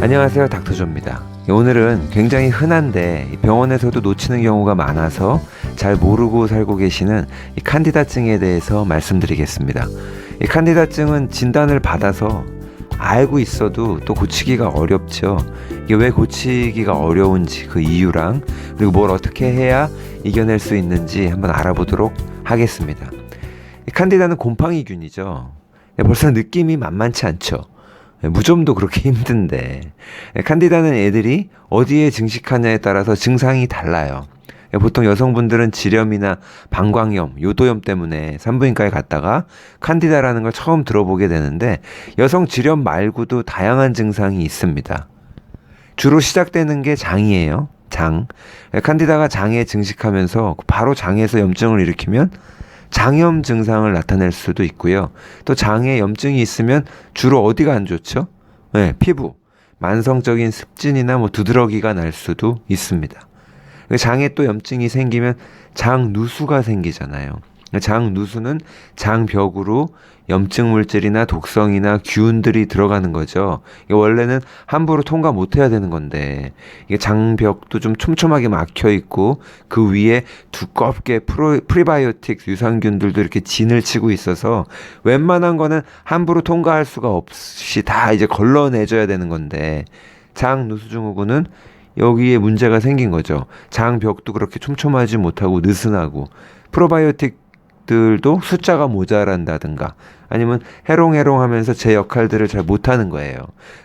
안녕하세요, 닥터조입니다. 오늘은 굉장히 흔한데 병원에서도 놓치는 경우가 많아서 잘 모르고 살고 계시는 이 칸디다증에 대해서 말씀드리겠습니다. 이 칸디다증은 진단을 받아서 알고 있어도 또 고치기가 어렵죠. 이게 왜 고치기가 어려운지 그 이유랑 그리고 뭘 어떻게 해야 이겨낼 수 있는지 한번 알아보도록 하겠습니다. 이 칸디다는 곰팡이균이죠. 벌써 느낌이 만만치 않죠. 무좀도 그렇게 힘든데 칸디다는 애들이 어디에 증식하냐에 따라서 증상이 달라요. 보통 여성분들은 지렴이나 방광염, 요도염 때문에 산부인과에 갔다가 칸디다라는 걸 처음 들어보게 되는데 여성 지렴 말고도 다양한 증상이 있습니다. 주로 시작되는 게 장이에요. 장. 칸디다가 장에 증식하면서 바로 장에서 염증을 일으키면 장염 증상을 나타낼 수도 있고요. 또 장에 염증이 있으면 주로 어디가 안 좋죠? 네, 피부. 만성적인 습진이나 두드러기가 날 수도 있습니다. 장에 또 염증이 생기면 장 누수가 생기잖아요. 장 누수는 장벽으로 염증 물질이나 독성이나 균들이 들어가는 거죠. 이게 원래는 함부로 통과 못 해야 되는 건데 이게 장벽도 좀 촘촘하게 막혀 있고 그 위에 두껍게 프리바이오틱 유산균들도 이렇게 진을 치고 있어서 웬만한 거는 함부로 통과할 수가 없이 다 이제 걸러내줘야 되는 건데 장 누수 증후군은 여기에 문제가 생긴 거죠. 장벽도 그렇게 촘촘하지 못하고 느슨하고 프로바이오틱들도 숫자가 모자란다든가 아니면 해롱해롱하면서 제 역할들을 잘 못하는 거예요.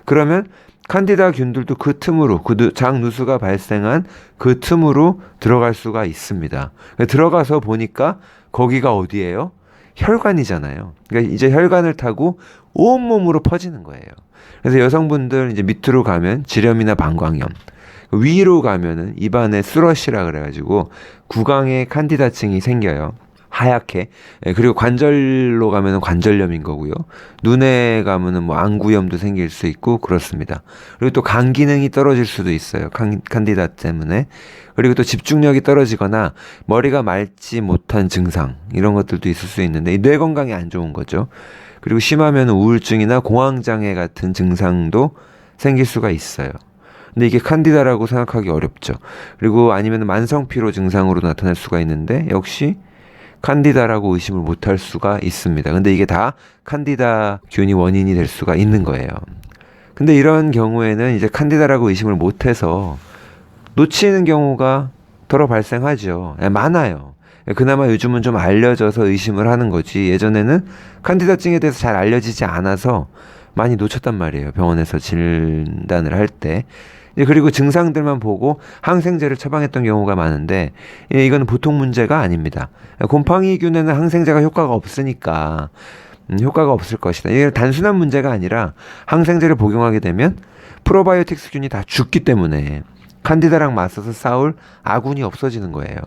그러면 칸디다 균들도 그 틈으로 장 누수가 발생한 그 틈으로 들어갈 수가 있습니다. 들어가서 보니까 거기가 어디예요? 혈관이잖아요. 그러니까 이제 혈관을 타고 온몸으로 퍼지는 거예요. 그래서 여성분들 이제 밑으로 가면 지렴이나 방광염, 위로 가면은 입안에 스러시라 그래가지고 구강에 칸디다증이 생겨요. 하얗게. 그리고 관절로 가면은 관절염인 거고요. 눈에 가면은 안구염도 생길 수 있고 그렇습니다. 그리고 또 간 기능이 떨어질 수도 있어요. 칸디다 때문에. 그리고 또 집중력이 떨어지거나 머리가 맑지 못한 증상 이런 것들도 있을 수 있는데 뇌 건강에 안 좋은 거죠. 그리고 심하면 우울증이나 공황장애 같은 증상도 생길 수가 있어요. 근데 이게 칸디다라고 생각하기 어렵죠. 그리고 아니면 만성피로 증상으로 나타날 수가 있는데 역시 칸디다라고 의심을 못할 수가 있습니다. 근데 이게 다 칸디다 균이 원인이 될 수가 있는 거예요. 근데 이런 경우에는 이제 칸디다라고 의심을 못해서 놓치는 경우가 더러 발생하죠. 많아요. 그나마 요즘은 좀 알려져서 의심을 하는 거지 예전에는 칸디다증에 대해서 잘 알려지지 않아서 많이 놓쳤단 말이에요. 병원에서 진단을 할 때. 그리고 증상들만 보고 항생제를 처방했던 경우가 많은데 이건 보통 문제가 아닙니다. 곰팡이균에는 항생제가 효과가 없으니까 효과가 없을 것이다. 이게 단순한 문제가 아니라 항생제를 복용하게 되면 프로바이오틱스균이 다 죽기 때문에 칸디다랑 맞서서 싸울 아군이 없어지는 거예요.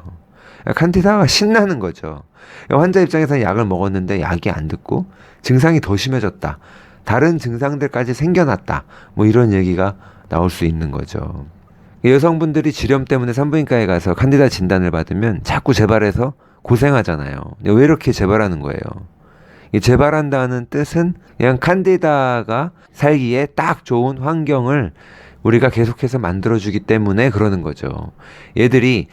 칸디다가 신나는 거죠. 환자 입장에서는 약을 먹었는데 약이 안 듣고 증상이 더 심해졌다. 다른 증상들까지 생겨났다. 이런 얘기가 나올 수 있는 거죠. 여성분들이 지렴 때문에 산부인과에 가서 칸디다 진단을 받으면 자꾸 재발해서 고생하잖아요. 왜 이렇게 재발하는 거예요? 재발한다는 뜻은 그냥 칸디다가 살기에 딱 좋은 환경을 우리가 계속해서 만들어주기 때문에 그러는 거죠. 얘들이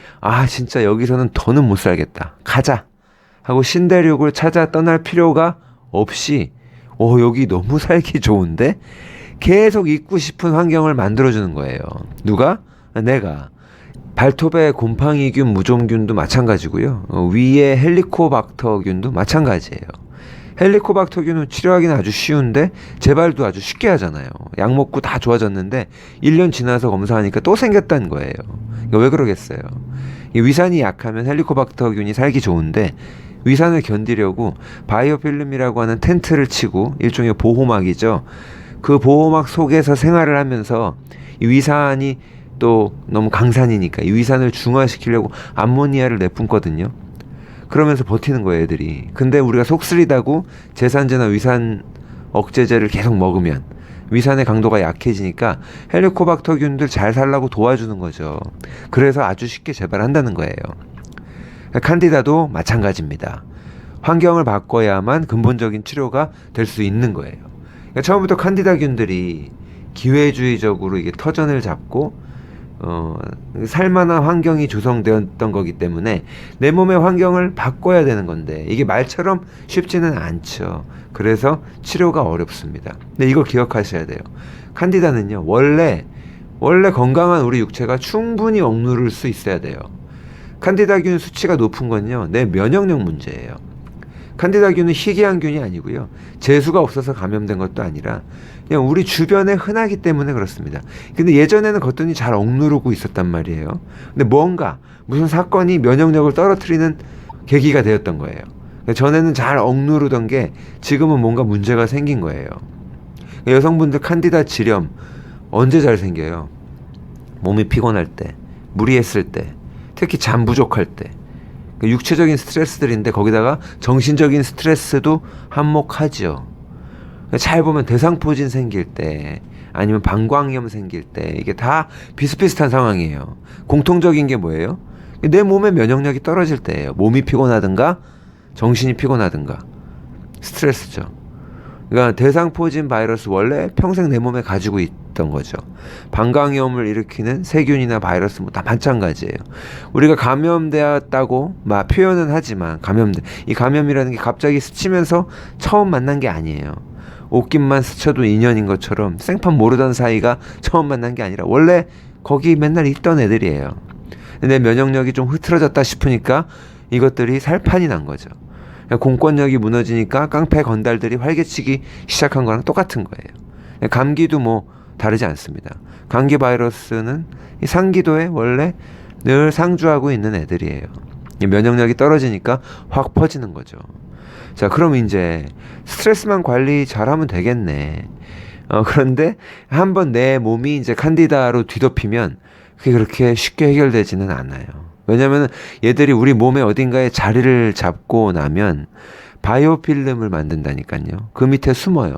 진짜 여기서는 더는 못 살겠다. 가자 하고 신대륙을 찾아 떠날 필요가 없이 여기 너무 살기 좋은데 계속 있고 싶은 환경을 만들어주는 거예요. 누가? 내가. 발톱에 곰팡이균, 무좀균도 마찬가지고요. 위에 헬리코박터균도 마찬가지예요. 헬리코박터균은 치료하기는 아주 쉬운데 재발도 아주 쉽게 하잖아요. 약 먹고 다 좋아졌는데 1년 지나서 검사하니까 또 생겼다는 거예요. 왜 그러겠어요? 위산이 약하면 헬리코박터균이 살기 좋은데 위산을 견디려고 바이오필름이라고 하는 텐트를 치고 일종의 보호막이죠. 그 보호막 속에서 생활을 하면서 이 위산이 또 너무 강산이니까 이 위산을 중화시키려고 암모니아를 내뿜거든요. 그러면서 버티는 거예요, 애들이. 근데 우리가 속쓰리다고 제산제나 위산 억제제를 계속 먹으면 위산의 강도가 약해지니까 헬리코박터균들 잘 살라고 도와주는 거죠. 그래서 아주 쉽게 재발한다는 거예요. 칸디다도 마찬가지입니다. 환경을 바꿔야만 근본적인 치료가 될 수 있는 거예요. 그러니까 처음부터 칸디다균들이 기회주의적으로 이게 터전을 잡고 살만한 환경이 조성되었던 거기 때문에 내 몸의 환경을 바꿔야 되는 건데 이게 말처럼 쉽지는 않죠. 그래서 치료가 어렵습니다. 근데 이걸 기억하셔야 돼요. 칸디다는요, 원래 건강한 우리 육체가 충분히 억누를 수 있어야 돼요. 칸디다균 수치가 높은 건요, 내 면역력 문제예요. 칸디다균은 희귀한 균이 아니고요, 재수가 없어서 감염된 것도 아니라 그냥 우리 주변에 흔하기 때문에 그렇습니다. 근데 예전에는 그것들이 잘 억누르고 있었단 말이에요. 근데 무슨 사건이 면역력을 떨어뜨리는 계기가 되었던 거예요. 전에는 잘 억누르던 게 지금은 뭔가 문제가 생긴 거예요. 여성분들 칸디다 질염 언제 잘 생겨요? 몸이 피곤할 때, 무리했을 때, 특히 잠 부족할 때. 육체적인 스트레스들인데 거기다가 정신적인 스트레스도 한몫하죠. 잘 보면 대상포진 생길 때, 아니면 방광염 생길 때, 이게 다 비슷비슷한 상황이에요. 공통적인 게 뭐예요? 내 몸의 면역력이 떨어질 때예요. 몸이 피곤하든가 정신이 피곤하든가. 스트레스죠. 그러니까 대상포진 바이러스 원래 평생 내 몸에 가지고 있던 거죠. 방광염을 일으키는 세균이나 바이러스 뭐 다 마찬가지예요. 우리가 감염되었다고 막 표현은 하지만 이 감염이라는 게 갑자기 스치면서 처음 만난 게 아니에요. 옷깃만 스쳐도 인연인 것처럼 생판 모르던 사이가 처음 만난 게 아니라 원래 거기 맨날 있던 애들이에요. 내 면역력이 좀 흐트러졌다 싶으니까 이것들이 살판이 난 거죠. 공권력이 무너지니까 깡패 건달들이 활개치기 시작한 거랑 똑같은 거예요. 감기도 뭐 다르지 않습니다. 감기 바이러스는 이 상기도에 원래 늘 상주하고 있는 애들이에요. 면역력이 떨어지니까 확 퍼지는 거죠. 자, 그럼 이제 스트레스만 관리 잘하면 되겠네. 그런데 한번 내 몸이 이제 칸디다로 뒤덮이면 그게 그렇게 쉽게 해결되지는 않아요. 왜냐면 얘들이 우리 몸의 어딘가에 자리를 잡고 나면 바이오필름을 만든다니까요. 그 밑에 숨어요.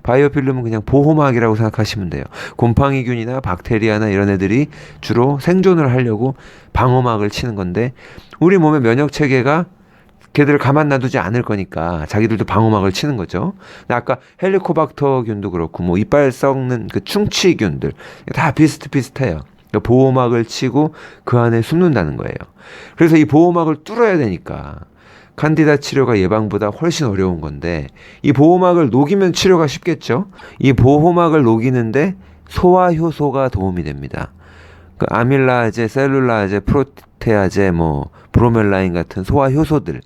바이오필름은 그냥 보호막이라고 생각하시면 돼요. 곰팡이균이나 박테리아나 이런 애들이 주로 생존을 하려고 방어막을 치는 건데 우리 몸의 면역체계가 걔들을 가만 놔두지 않을 거니까 자기들도 방어막을 치는 거죠. 아까 헬리코박터균도 그렇고 뭐 이빨 썩는 그 충치균들 다 비슷비슷해요. 보호막을 치고 그 안에 숨는다는 거예요. 그래서 이 보호막을 뚫어야 되니까 칸디다 치료가 예방보다 훨씬 어려운 건데 이 보호막을 녹이면 치료가 쉽겠죠. 이 보호막을 녹이는데 소화효소가 도움이 됩니다. 그 아밀라제, 셀룰라제, 프로테아제, 뭐 브로멜라인 같은 소화효소들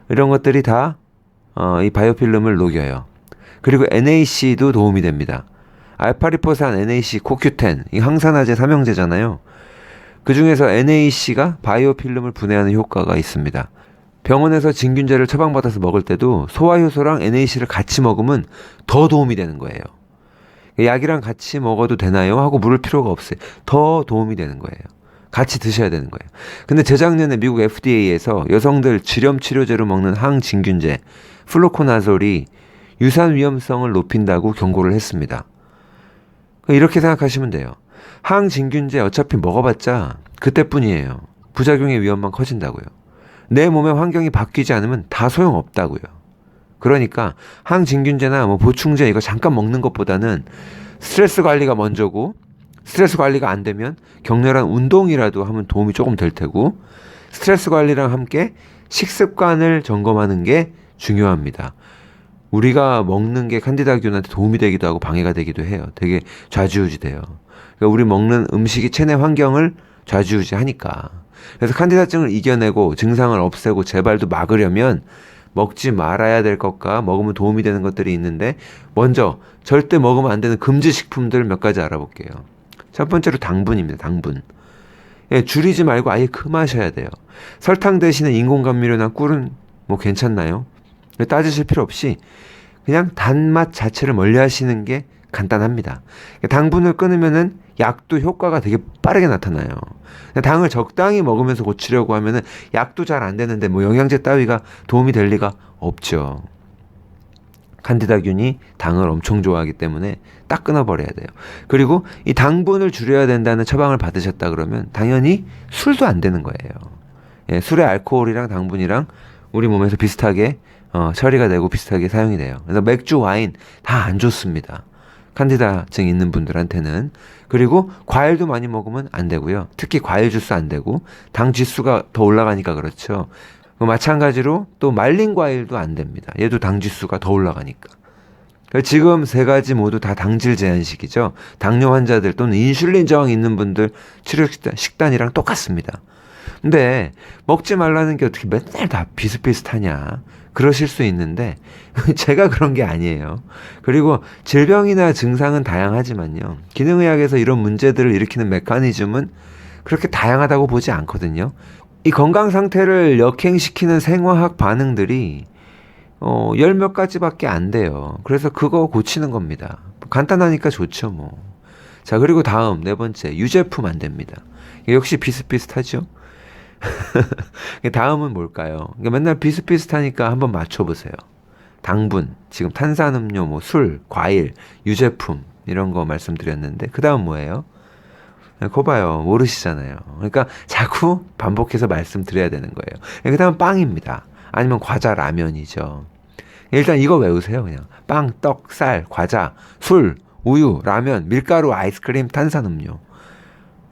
이런 것들이 다 이 바이오필름을 녹여요. 그리고 NAC도 도움이 됩니다. 알파리포산, NAC, 코큐텐, 이 항산화제 삼형제잖아요. 그 중에서 NAC가 바이오필름을 분해하는 효과가 있습니다. 병원에서 진균제를 처방받아서 먹을 때도 소화효소랑 NAC를 같이 먹으면 더 도움이 되는 거예요. 약이랑 같이 먹어도 되나요? 하고 물을 필요가 없어요. 더 도움이 되는 거예요. 같이 드셔야 되는 거예요. 근데 재작년에 미국 FDA에서 여성들 질염 치료제로 먹는 항진균제 플로코나졸이 유산 위험성을 높인다고 경고를 했습니다. 이렇게 생각하시면 돼요. 항진균제 어차피 먹어봤자 그때뿐이에요. 부작용의 위험만 커진다고요. 내 몸의 환경이 바뀌지 않으면 다 소용없다고요. 그러니까 항진균제나 뭐 보충제 이거 잠깐 먹는 것보다는 스트레스 관리가 먼저고 스트레스 관리가 안 되면 격렬한 운동이라도 하면 도움이 조금 될 테고 스트레스 관리랑 함께 식습관을 점검하는 게 중요합니다. 우리가 먹는 게 칸디다균한테 도움이 되기도 하고 방해가 되기도 해요. 되게 좌지우지돼요. 그러니까 우리 먹는 음식이 체내 환경을 좌지우지하니까. 그래서 칸디다증을 이겨내고 증상을 없애고 재발도 막으려면 먹지 말아야 될 것과 먹으면 도움이 되는 것들이 있는데 먼저 절대 먹으면 안 되는 금지 식품들 몇 가지 알아볼게요. 첫 번째로 당분입니다. 당분. 예, 줄이지 말고 아예 금하셔야 돼요. 설탕 대신에 인공감미료나 꿀은 뭐 괜찮나요? 따지실 필요 없이 그냥 단맛 자체를 멀리 하시는 게 간단합니다. 당분을 끊으면은 약도 효과가 되게 빠르게 나타나요. 당을 적당히 먹으면서 고치려고 하면은 약도 잘 안 되는데 뭐 영양제 따위가 도움이 될 리가 없죠. 칸디다균이 당을 엄청 좋아하기 때문에 딱 끊어버려야 돼요. 그리고 이 당분을 줄여야 된다는 처방을 받으셨다 그러면 당연히 술도 안 되는 거예요. 예, 술의 알코올이랑 당분이랑 우리 몸에서 비슷하게 처리가 되고 비슷하게 사용이 돼요. 그래서 맥주, 와인 다 안 좋습니다. 칸디다증 있는 분들한테는. 그리고 과일도 많이 먹으면 안 되고요. 특히 과일 주스 안 되고, 당 지수가 더 올라가니까 그렇죠. 마찬가지로 또 말린 과일도 안 됩니다. 얘도 당 지수가 더 올라가니까. 지금 세 가지 모두 다 당질 제한식이죠. 당뇨 환자들 또는 인슐린 저항 있는 분들 치료 식단이랑 똑같습니다. 근데 먹지 말라는 게 어떻게 맨날 다 비슷비슷하냐 그러실 수 있는데 제가 그런 게 아니에요. 그리고 질병이나 증상은 다양하지만요. 기능의학에서 이런 문제들을 일으키는 메커니즘은 그렇게 다양하다고 보지 않거든요. 이 건강 상태를 역행시키는 생화학 반응들이 열 몇 가지밖에 안 돼요. 그래서 그거 고치는 겁니다. 간단하니까 좋죠, 뭐. 자, 그리고 다음, 네 번째, 유제품 안 됩니다. 역시 비슷비슷하죠? 다음은 뭘까요? 맨날 비슷비슷하니까 한번 맞춰보세요. 당분, 지금 탄산음료, 뭐 술, 과일, 유제품, 이런 거 말씀드렸는데, 그 다음 뭐예요? 그거 봐요. 모르시잖아요. 그러니까 자꾸 반복해서 말씀드려야 되는 거예요. 그 다음 빵입니다. 아니면 과자, 라면이죠. 일단 이거 외우세요. 그냥 빵, 떡, 쌀, 과자, 술, 우유, 라면, 밀가루, 아이스크림, 탄산음료.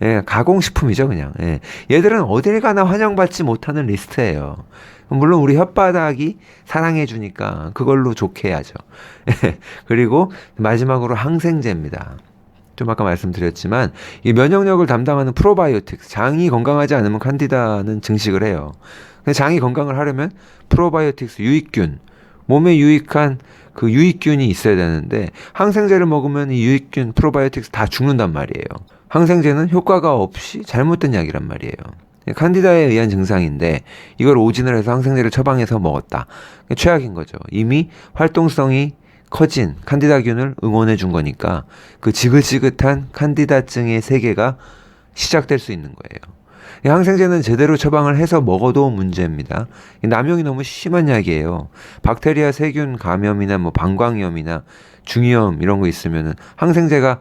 예, 가공식품이죠, 그냥. 예. 얘들은 어딜 가나 환영받지 못하는 리스트예요. 물론 우리 혓바닥이 사랑해주니까 그걸로 좋게 해야죠. 그리고 마지막으로 항생제입니다. 좀 아까 말씀드렸지만 이 면역력을 담당하는 프로바이오틱스, 장이 건강하지 않으면 칸디다는 증식을 해요. 장이 건강을 하려면 프로바이오틱스, 유익균, 몸에 유익한 그 유익균이 있어야 되는데 항생제를 먹으면 이 유익균, 프로바이오틱스 다 죽는단 말이에요. 항생제는 효과가 없이 잘못된 약이란 말이에요. 칸디다에 의한 증상인데 이걸 오진을 해서 항생제를 처방해서 먹었다. 최악인 거죠. 이미 활동성이 커진 칸디다균을 응원해 준 거니까 그 지긋지긋한 칸디다증의 세계가 시작될 수 있는 거예요. 이 항생제는 제대로 처방을 해서 먹어도 문제입니다. 남용이 너무 심한 약이에요. 박테리아 세균 감염이나 뭐 방광염이나 중이염 이런 거 있으면은 항생제가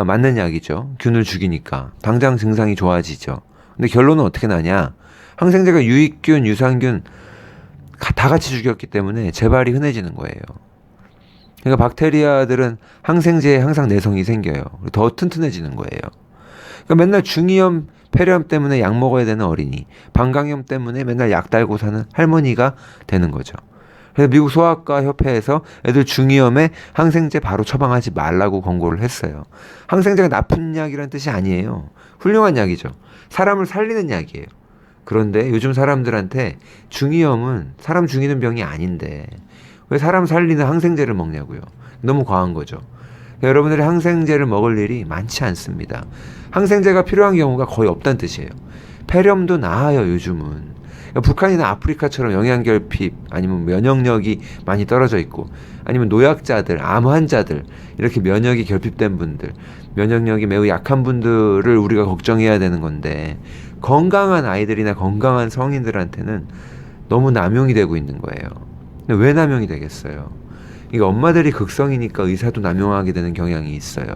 맞는 약이죠. 균을 죽이니까 당장 증상이 좋아지죠. 근데 결론은 어떻게 나냐? 항생제가 유익균, 유산균 다 같이 죽였기 때문에 재발이 흔해지는 거예요. 그러니까 박테리아들은 항생제에 항상 내성이 생겨요. 더 튼튼해지는 거예요. 그러니까 맨날 중이염, 폐렴 때문에 약 먹어야 되는 어린이, 방광염 때문에 맨날 약 달고 사는 할머니가 되는 거죠. 그래서 미국 소아과 협회에서 애들 중이염에 항생제 바로 처방하지 말라고 권고를 했어요. 항생제가 나쁜 약이란 뜻이 아니에요. 훌륭한 약이죠. 사람을 살리는 약이에요. 그런데 요즘 사람들한테 중이염은 사람 죽이는 병이 아닌데 왜 사람 살리는 항생제를 먹냐고요. 너무 과한 거죠. 여러분들이 항생제를 먹을 일이 많지 않습니다. 항생제가 필요한 경우가 거의 없다는 뜻이에요. 폐렴도 나아요, 요즘은. 북한이나 아프리카처럼 영양결핍 아니면 면역력이 많이 떨어져 있고 아니면 노약자들, 암 환자들 이렇게 면역이 결핍된 분들, 면역력이 매우 약한 분들을 우리가 걱정해야 되는 건데 건강한 아이들이나 건강한 성인들한테는 너무 남용이 되고 있는 거예요. 근데 왜 남용이 되겠어요? 이게 엄마들이 극성이니까 의사도 남용하게 되는 경향이 있어요.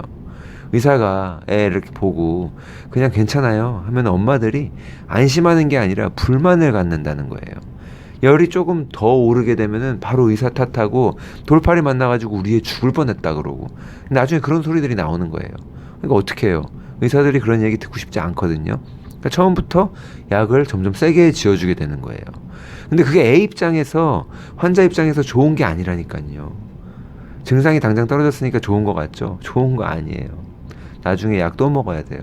의사가 애 이렇게 보고 그냥 괜찮아요 하면 엄마들이 안심하는 게 아니라 불만을 갖는다는 거예요. 열이 조금 더 오르게 되면은 바로 의사 탓하고 돌팔이 만나가지고 우리 애 죽을 뻔했다 그러고 나중에 그런 소리들이 나오는 거예요. 그러니까 어떻게 해요? 의사들이 그런 얘기 듣고 싶지 않거든요. 그러니까 처음부터 약을 점점 세게 지어주게 되는 거예요. 근데 그게 애 입장에서, 환자 입장에서 좋은 게 아니라니까요. 증상이 당장 떨어졌으니까 좋은 거 같죠? 좋은 거 아니에요. 나중에 약 또 먹어야 돼요.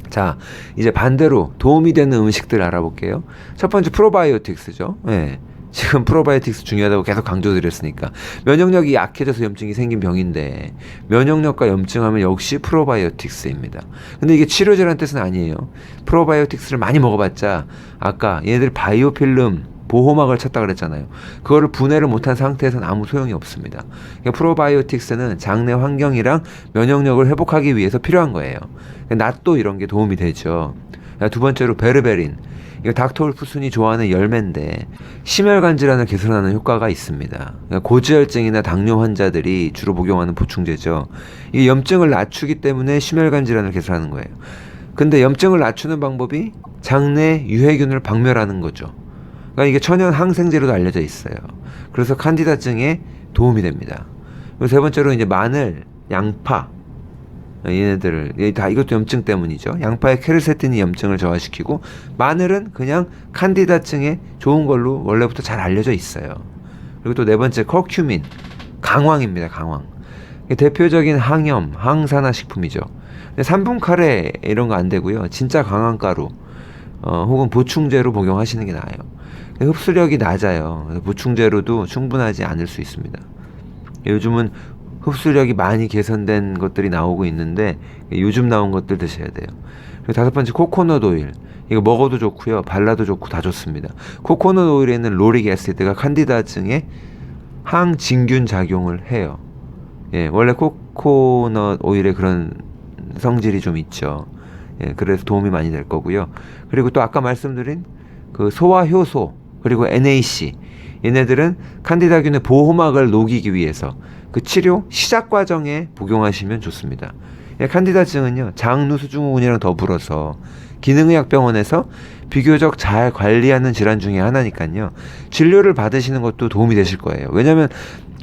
자, 이제 반대로 도움이 되는 음식들 알아볼게요. 첫 번째 프로바이오틱스죠. 네. 지금 프로바이오틱스 중요하다고 계속 강조드렸으니까. 면역력이 약해져서 염증이 생긴 병인데 면역력과 염증하면 역시 프로바이오틱스입니다. 근데 이게 치료제라는 뜻은 아니에요. 프로바이오틱스를 많이 먹어봤자 아까 얘네들 바이오필름 보호막을 쳤다 그랬잖아요. 그거를 분해를 못한 상태에서는 아무 소용이 없습니다. 그러니까 프로바이오틱스는 장내 환경이랑 면역력을 회복하기 위해서 필요한 거예요. 낫도 이런 게 도움이 되죠. 두 번째로 베르베린. 이거 닥터울프순이 좋아하는 열매인데 심혈관 질환을 개선하는 효과가 있습니다. 그러니까 고지혈증이나 당뇨 환자들이 주로 복용하는 보충제죠. 이게 염증을 낮추기 때문에 심혈관 질환을 개선하는 거예요. 근데 염증을 낮추는 방법이 장내 유해균을 박멸하는 거죠. 그러니까 이게 천연 항생제로도 알려져 있어요. 그래서 칸디다증에 도움이 됩니다. 그리고 세 번째로 이제 마늘, 양파, 얘네들을 다 이것도 염증 때문이죠. 양파의 케르세틴이 염증을 저하시키고, 마늘은 그냥 칸디다증에 좋은 걸로 원래부터 잘 알려져 있어요. 그리고 또 네 번째 커큐민, 강황입니다. 강황. 대표적인 항염, 항산화 식품이죠. 근데 3분 카레 이런 거 안 되고요. 진짜 강황가루 혹은 보충제로 복용하시는 게 나아요. 흡수력이 낮아요. 그래서 보충제로도 충분하지 않을 수 있습니다. 요즘은 흡수력이 많이 개선된 것들이 나오고 있는데 요즘 나온 것들 드셔야 돼요. 그리고 다섯 번째 코코넛 오일. 이거 먹어도 좋고요. 발라도 좋고 다 좋습니다. 코코넛 오일에 있는 로릭 애시드가 칸디다증에 항진균 작용을 해요. 예, 원래 코코넛 오일에 그런 성질이 좀 있죠. 예, 그래서 도움이 많이 될 거고요. 그리고 또 아까 말씀드린 그 소화효소 그리고 NAC, 얘네들은 칸디다균의 보호막을 녹이기 위해서 그 치료 시작 과정에 복용하시면 좋습니다. 예, 칸디다증은요 장누수증후군이랑 더불어서 기능의학병원에서 비교적 잘 관리하는 질환 중에 하나니까요. 진료를 받으시는 것도 도움이 되실 거예요. 왜냐하면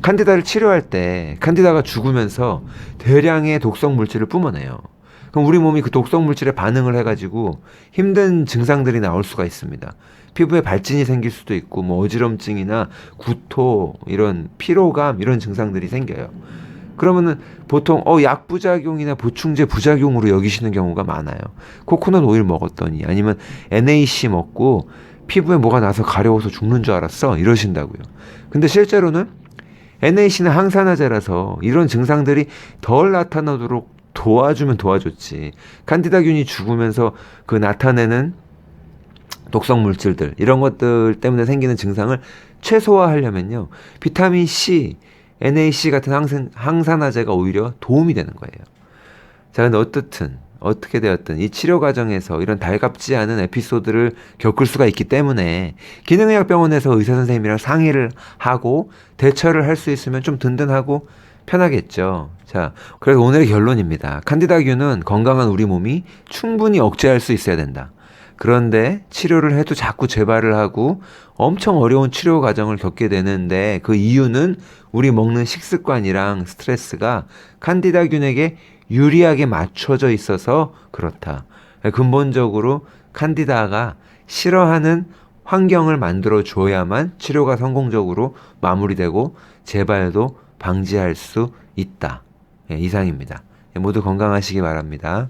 칸디다를 치료할 때 칸디다가 죽으면서 대량의 독성 물질을 뿜어내요. 그럼 우리 몸이 그 독성 물질에 반응을 해가지고 힘든 증상들이 나올 수가 있습니다. 피부에 발진이 생길 수도 있고, 뭐 어지럼증이나 구토, 이런 피로감, 이런 증상들이 생겨요. 그러면은 보통 약 부작용이나 보충제 부작용으로 여기시는 경우가 많아요. 코코넛 오일 먹었더니, 아니면 NAC 먹고 피부에 뭐가 나서 가려워서 죽는 줄 알았어, 이러신다고요. 근데 실제로는 NAC는 항산화제라서 이런 증상들이 덜 나타나도록 도와주면 도와줬지. 칸디다균이 죽으면서 그 나타내는 독성 물질들, 이런 것들 때문에 생기는 증상을 최소화하려면요, 비타민 C, NAC 같은 항산화제가 오히려 도움이 되는 거예요. 자, 근데 어떻게 되었든 이 치료 과정에서 이런 달갑지 않은 에피소드를 겪을 수가 있기 때문에 기능의학병원에서 의사 선생님이랑 상의를 하고 대처를 할 수 있으면 좀 든든하고 편하겠죠. 자, 그래서 오늘의 결론입니다. 칸디다균은 건강한 우리 몸이 충분히 억제할 수 있어야 된다. 그런데 치료를 해도 자꾸 재발을 하고 엄청 어려운 치료 과정을 겪게 되는데, 그 이유는 우리 먹는 식습관이랑 스트레스가 칸디다균에게 유리하게 맞춰져 있어서 그렇다. 근본적으로 칸디다가 싫어하는 환경을 만들어 줘야만 치료가 성공적으로 마무리되고 재발도 방지할 수 있다. 이상입니다. 모두 건강하시기 바랍니다.